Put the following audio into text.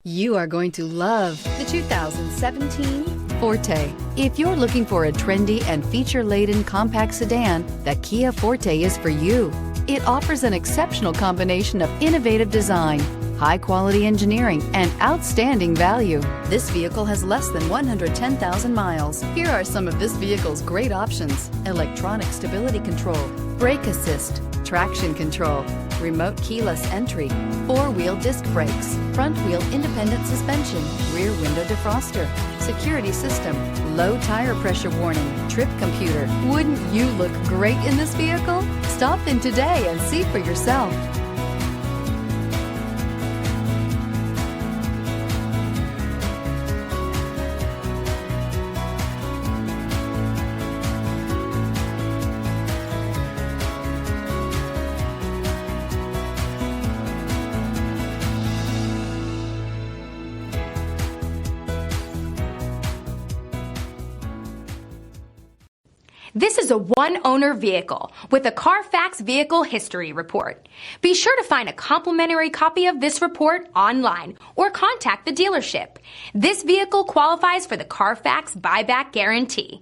You are going to love the 2017 Forte. If you're looking for a trendy and feature-laden compact sedan, the Kia Forte is for you. It offers an exceptional combination of innovative design, high-quality engineering, and outstanding value. This vehicle has less than 110,000 miles. Here are some of this vehicle's great options: electronic stability control, brake assist, traction control, remote keyless entry, four-wheel disc brakes, front-wheel independent suspension, rear window defroster, security system, low tire pressure warning, trip computer. Wouldn't you look great in this vehicle? Stop in today and see for yourself. This is a one-owner vehicle with a Carfax Vehicle History Report. Be sure to find a complimentary copy of this report online or contact the dealership. This vehicle qualifies for the Carfax Buyback Guarantee.